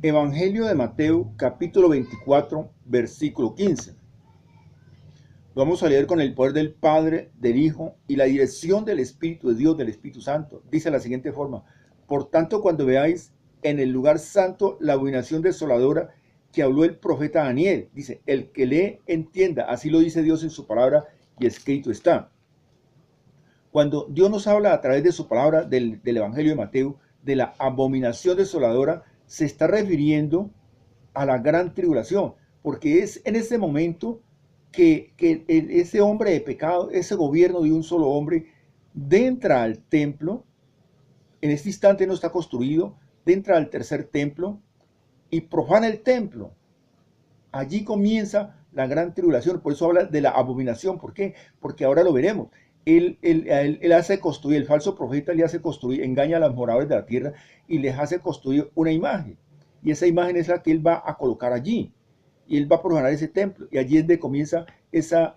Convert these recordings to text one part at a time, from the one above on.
Evangelio de Mateo, capítulo 24, versículo 15. Lo vamos a leer con el poder del Padre, del Hijo y la dirección del Espíritu de Dios, del Espíritu Santo. Dice de la siguiente forma: por tanto, cuando veáis en el lugar santo la abominación desoladora que habló el profeta Daniel, dice, el que lee entienda, así lo dice Dios en su palabra y escrito está. Cuando Dios nos habla a través de su palabra del Evangelio de Mateo, de la abominación desoladora, se está refiriendo a la gran tribulación, porque es en ese momento que ese hombre de pecado, ese gobierno de un solo hombre, entra al templo. En este instante no está construido, entra al tercer templo y profana el templo. Allí comienza la gran tribulación, por eso habla de la abominación. ¿Por qué? Porque ahora lo veremos. Él hace construir, el falso profeta le hace construir, engaña a los moradores de la tierra y les hace construir una imagen. Y esa imagen es la que él va a colocar allí. Y él va a profanar ese templo. Y allí es donde comienza esa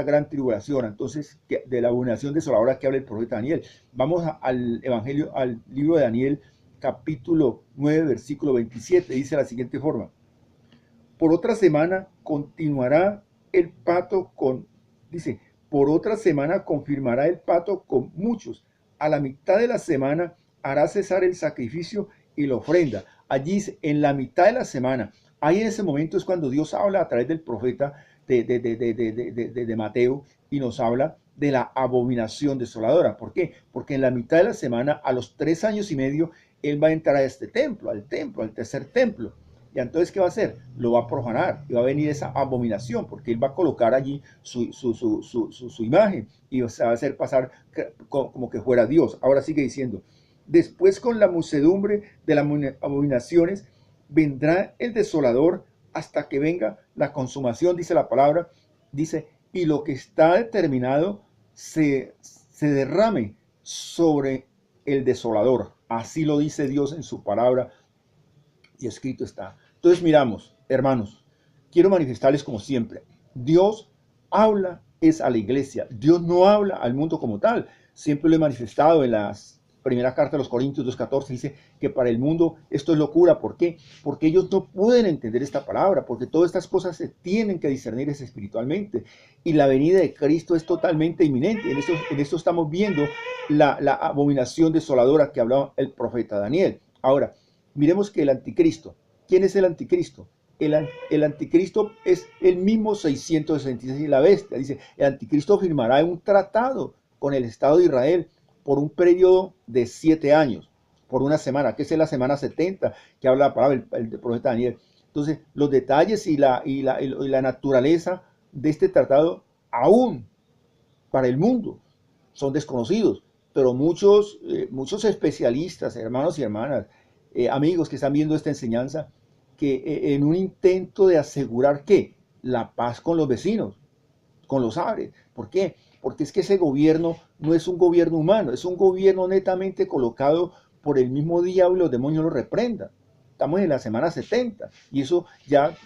gran tribulación. Entonces, de la abominación desoladora que habla el profeta Daniel. Vamos al Evangelio, al libro de Daniel, capítulo 9, versículo 27. Dice de la siguiente forma: por otra semana continuará el pacto con, dice, por otra semana confirmará el pacto con muchos. A la mitad de la semana hará cesar el sacrificio y la ofrenda. Allí, en la mitad de la semana, ahí en ese momento es cuando Dios habla a través del profeta de Mateo y nos habla de la abominación desoladora. ¿Por qué? Porque en la mitad de la semana, a los 3 años y medio, él va a entrar a este templo, al tercer templo. Y entonces, ¿qué va a hacer? Lo va a profanar y va a venir esa abominación, porque él va a colocar allí su imagen y se va a hacer pasar como que fuera Dios. Ahora sigue diciendo: después, con la muchedumbre de las abominaciones, vendrá el desolador hasta que venga la consumación, dice la palabra, dice, y lo que está determinado se derrame sobre el desolador. Así lo dice Dios en su palabra y escrito está. Entonces miramos, hermanos, quiero manifestarles como siempre, Dios habla es a la iglesia, Dios no habla al mundo como tal. Siempre lo he manifestado en las primeras cartas de los Corintios 2:14, dice que para el mundo esto es locura. ¿Por qué? Porque ellos no pueden entender esta palabra, porque todas estas cosas se tienen que discernir espiritualmente, y la venida de Cristo es totalmente inminente. En esto estamos viendo la abominación desoladora que hablaba el profeta Daniel. Ahora, miremos que el anticristo, ¿quién es el anticristo? El anticristo es el mismo 666 y la bestia. Dice, el anticristo firmará un tratado con el Estado de Israel por un periodo de 7 años, por una semana, que es la semana 70, que habla la palabra el profeta Daniel. Entonces, los detalles y la naturaleza de este tratado aún para el mundo son desconocidos, pero muchos especialistas, hermanos y hermanas, amigos que están viendo esta enseñanza, que en un intento de asegurar que la paz con los vecinos, con los árabes. ¿Por qué? Porque es que ese gobierno no es un gobierno humano, es un gobierno netamente colocado por el mismo diablo y los demonios lo reprendan. Estamos en la semana 70 y eso ya,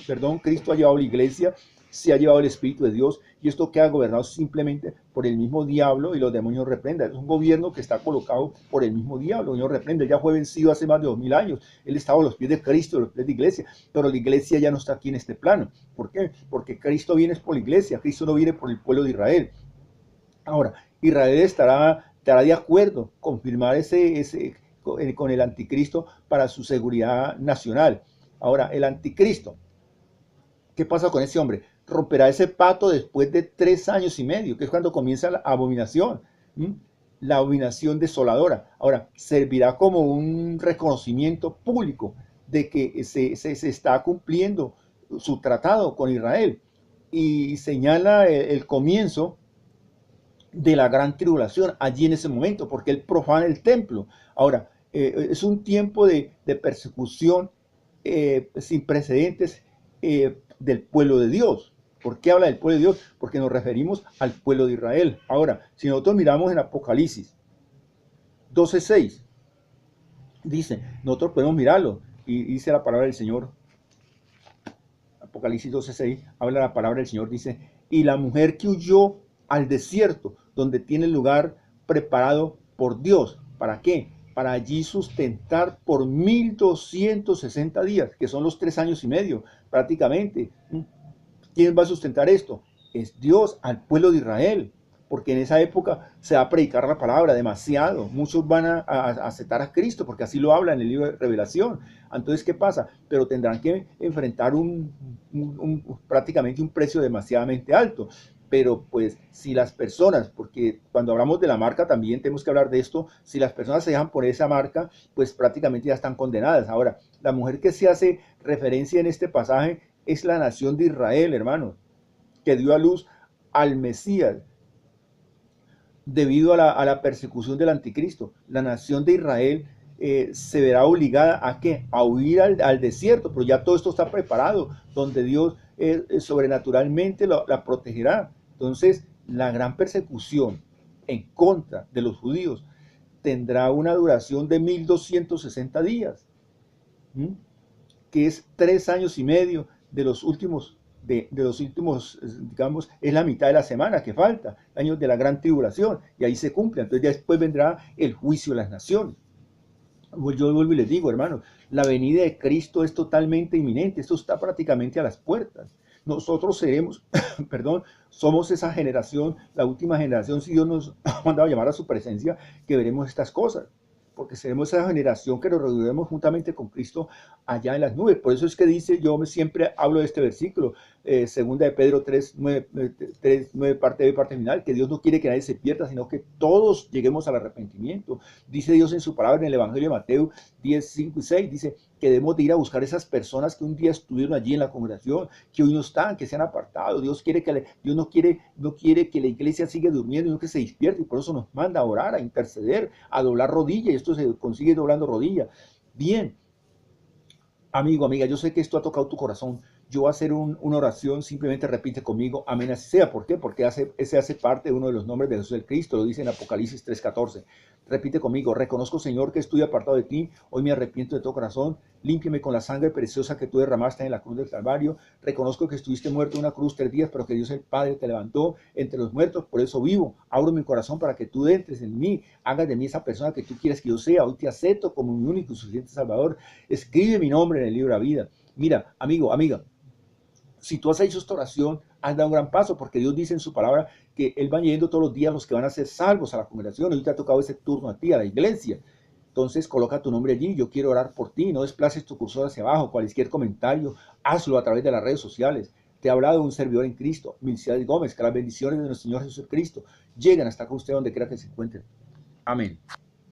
perdón, Cristo ha llevado la iglesia, se ha llevado el Espíritu de Dios, y esto queda gobernado simplemente por el mismo diablo y los demonios reprendan. Es un gobierno que está colocado por el mismo diablo, y no reprende. Él ya fue vencido hace más de 2000 años. Él estaba a los pies de Cristo, a los pies de la iglesia, pero la iglesia ya no está aquí en este plano. ¿Por qué? Porque Cristo viene por la iglesia, Cristo no viene por el pueblo de Israel. Ahora, Israel estará de acuerdo con firmar con el anticristo para su seguridad nacional. Ahora, el anticristo, ¿qué pasa con ese hombre? Romperá ese pacto después de 3 años y medio, que es cuando comienza la abominación, la abominación desoladora. Ahora, servirá como un reconocimiento público de que se está cumpliendo su tratado con Israel, y señala el comienzo de la gran tribulación allí en ese momento, porque él profana el templo. Ahora, es un tiempo de persecución sin precedentes del pueblo de Dios. ¿Por qué habla del pueblo de Dios? Porque nos referimos al pueblo de Israel. Ahora, si nosotros miramos en Apocalipsis 12:6, dice, nosotros podemos mirarlo, y dice la palabra del Señor. Apocalipsis 12:6, habla la palabra del Señor, dice, y la mujer que huyó al desierto, donde tiene el lugar preparado por Dios. ¿Para qué? para allí sustentar por 1260 días, que son los 3 años y medio prácticamente. ¿Quién va a sustentar esto? Es Dios al pueblo de Israel, porque en esa época se va a predicar la palabra demasiado. Muchos van a aceptar a Cristo, porque así lo habla en el libro de Revelación. Entonces, ¿qué pasa? Pero tendrán que enfrentar prácticamente un precio demasiadamente alto. Pero pues si las personas, porque cuando hablamos de la marca también tenemos que hablar de esto, si las personas se dejan por esa marca, pues prácticamente ya están condenadas. Ahora, la mujer que se hace referencia en este pasaje es la nación de Israel, hermanos, que dio a luz al Mesías debido a la persecución del anticristo. La nación de Israel se verá obligada a ¿qué? A huir al desierto, pero ya todo esto está preparado, donde Dios sobrenaturalmente la protegerá. Entonces, la gran persecución en contra de los judíos tendrá una duración de 1260 días, ¿m? Que es 3 años y medio de los últimos, digamos, es la mitad de la semana que falta, años de la gran tribulación, y ahí se cumple. Entonces ya después vendrá el juicio de las naciones. Yo vuelvo y les digo, hermanos, la venida de Cristo es totalmente inminente, esto está prácticamente a las puertas. Nosotros seremos, perdón, somos esa generación, la última generación, si Dios nos ha mandado a llamar a su presencia, que veremos estas cosas, porque seremos esa generación que nos reuniremos juntamente con Cristo allá en las nubes. Por eso es que dice, siempre hablo de este versículo, segunda de Pedro 3:9, parte B, parte final, que Dios no quiere que nadie se pierda, sino que todos lleguemos al arrepentimiento. Dice Dios en su palabra en el Evangelio de Mateo 10:5 y 6, dice que debemos de ir a buscar esas personas que un día estuvieron allí en la congregación, que hoy no están, que se han apartado. Dios no quiere que la iglesia siga durmiendo, sino que se despierte, y por eso nos manda a orar, a interceder, a doblar rodillas, y esto se consigue doblando rodillas. Bien, amigo, amiga, yo sé que esto ha tocado tu corazón. Yo voy a hacer una oración, simplemente repite conmigo, amén, así sea. ¿Por qué? Porque ese hace parte de uno de los nombres de Jesús el Cristo, lo dice en Apocalipsis 3:14. Repite conmigo, reconozco, Señor, que estoy apartado de ti, hoy me arrepiento de todo corazón, límpiame con la sangre preciosa que tú derramaste en la cruz del Calvario. Reconozco que estuviste muerto en una cruz 3 días, pero que Dios el Padre te levantó entre los muertos, por eso vivo. Abro mi corazón para que tú entres en mí, hagas de mí esa persona que tú quieres que yo sea. Hoy te acepto como mi único y suficiente Salvador. Escribe mi nombre en el libro de la vida. Mira, amigo, amiga, si tú has hecho esta oración, has dado un gran paso, porque Dios dice en su palabra que Él va yendo todos los días los que van a ser salvos a la congregación. Hoy te ha tocado ese turno a ti, a la iglesia. Entonces coloca tu nombre allí, yo quiero orar por ti, no desplaces tu cursor hacia abajo, cualquier comentario, hazlo a través de las redes sociales. Te ha hablado un servidor en Cristo, Milciades Gómez, que las bendiciones de nuestro Señor Jesucristo lleguen hasta con usted donde quiera que se encuentre. Amén.